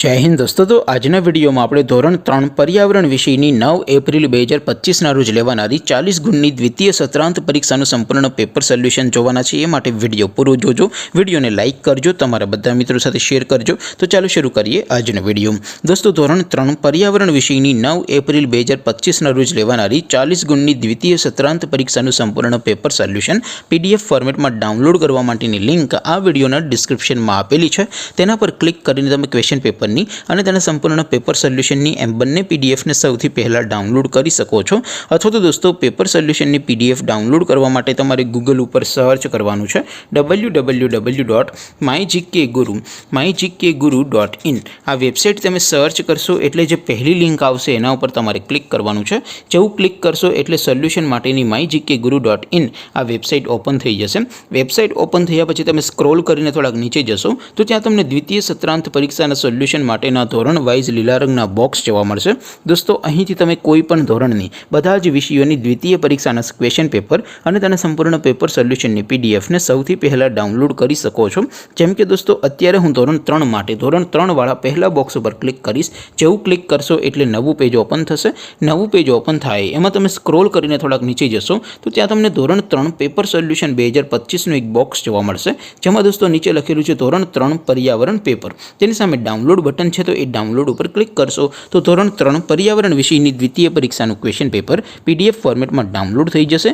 जय हिंद दोस्तों। तो आजना विडियो में આપણે ધોરણ 3 पर्यावरण વિષયની 9 એપ્રિલ 2025 ના રોજ લેવાનારી 40 ગુણની દ્વિતીય સત્રાંત પરીક્ષાનું સંપૂર્ણ પેપર સોલ્યુશન જોવાના છે। એ માટે વિડિયો પૂરો જોજો, વિડિયોને લાઈક કરજો, તમારા બધા મિત્રો સાથે શેર કરજો। તો ચાલો શરૂ કરીએ આજનો વિડિયો। દોસ્તો ધોરણ 3 पर्यावरण વિષયની 9 એપ્રિલ 2025 ના રોજ લેવાનારી 40 ગુણની દ્વિતીય સત્રાંત પરીક્ષાનું સંપૂર્ણ પેપર સોલ્યુશન PDF ફોર્મેટમાં ડાઉનલોડ કરવા માટેની લિંક આ વિડિયોના ડિસ્ક્રિપ્શનમાં આપેલી છે। તેના પર ક્લિક કરીને તમે ક્વેશ્ચન પેપર અને તેના સંપૂર્ણ પેપર સોલ્યુશનની એમ બંને પીડીએફને સૌથી પહેલા ડાઉનલોડ કરી શકો છો। અથવા તો દોસ્તો પેપર સોલ્યુશનની પીડીએફ ડાઉનલોડ કરવા માટે તમારે ગૂગલ ઉપર સર્ચ કરવાનું છે www.mygkguru.in। આ વેબસાઇટ તમે સર્ચ કરશો એટલે જે પહેલી લિંક આવશે એના ઉપર તમારે ક્લિક કરવાનું છે। જેવું ક્લિક કરશો એટલે સોલ્યુશન માટેની mygkguru.in આ વેબસાઇટ ઓપન થઈ જશે। વેબસાઇટ ઓપન થયા પછી તમે સ્ક્રોલ કરીને થોડાક નીચે જશો તો ત્યાં તમને દ્વિતીય સત્રાંત પરીક્ષાના સોલ્યુશન માટેના ધોરણ વાઇઝ લીલા રંગના બોક્સ જોવા મળશે। દોસ્તો અહીંથી તમે કોઈ પણ ધોરણની બધા જ વિષયોની દ્વિતીય પરીક્ષાના ક્વેશ્ચન પેપર અને તેના સંપૂર્ણ પેપર સોલ્યુશનની પીડીએફને સૌથી પહેલા ડાઉનલોડ કરી શકો છો। જેમ કે દોસ્તો અત્યારે હું ધોરણ 3 માટે ધોરણ 3 વાળા પહેલા બોક્સ ઉપર ક્લિક કરીશ। જેવું ક્લિક કરશો એટલે નવું પેજ ઓપન થશે। નવું પેજ ઓપન થાય એમાં તમે સ્ક્રોલ કરીને થોડાક નીચે જશો તો ત્યાં તમને ધોરણ 3 પેપર સોલ્યુશન 2025નું એક બોક્સ જોવા મળશે। જેમાં દોસ્તો નીચે લખેલું છે ધોરણ 3 पर्यावरण पेपर। તેની સામે ડાઉનલોડ बटन है तो ये डाउनलोड पर क्लिक करशो तो धोरण 3 पर्यावरण विषय की द्वितीय परीक्षा क्वेश्चन पेपर PDF फॉर्मेट में डाउनलोड थी जैसे।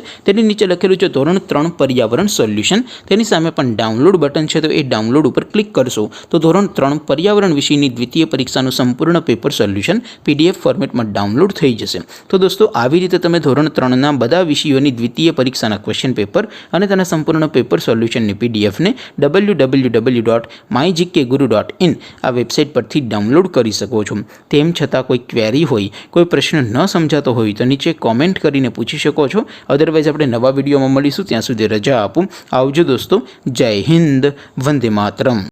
नीचे लखेलू है धोरण 3 पर्यावरण सोल्यूशन। सामे पण डाउनलोड बटन है तो ये डाउनलोड पर क्लिक करशो तो धोरण 3 पर्यावरण विषय की द्वितीय परीक्षा संपूर्ण पेपर सोल्यूशन PDF फॉर्मेट में डाउनलोड थी जैसे। तो दोस्तों આવી રીતે તમે ધોરણ 3 ના બધા વિષયોની દ્વિતીય પરીક્ષાના ક્વેશ્ચન પેપર અને તેના સંપૂર્ણ પેપર સોલ્યુશનની PDF ને www.mygkguru.in આ વેબસાઇટ પરથી डाउनलोड કરી શકો છો। તેમ છતાં કોઈ ક્વેરી હોય, કોઈ પ્રશ્ન ન સમજાતો હોય તો નીચે કોમેન્ટ કરીને પૂછી શકો છો। અધરવાઇઝ આપણે નવા વિડીયોમાં મળીશું, ત્યાં સુધી રજા આપું। આવજો દોસ્તો। જય હિન્દ, વંદે માતરમ।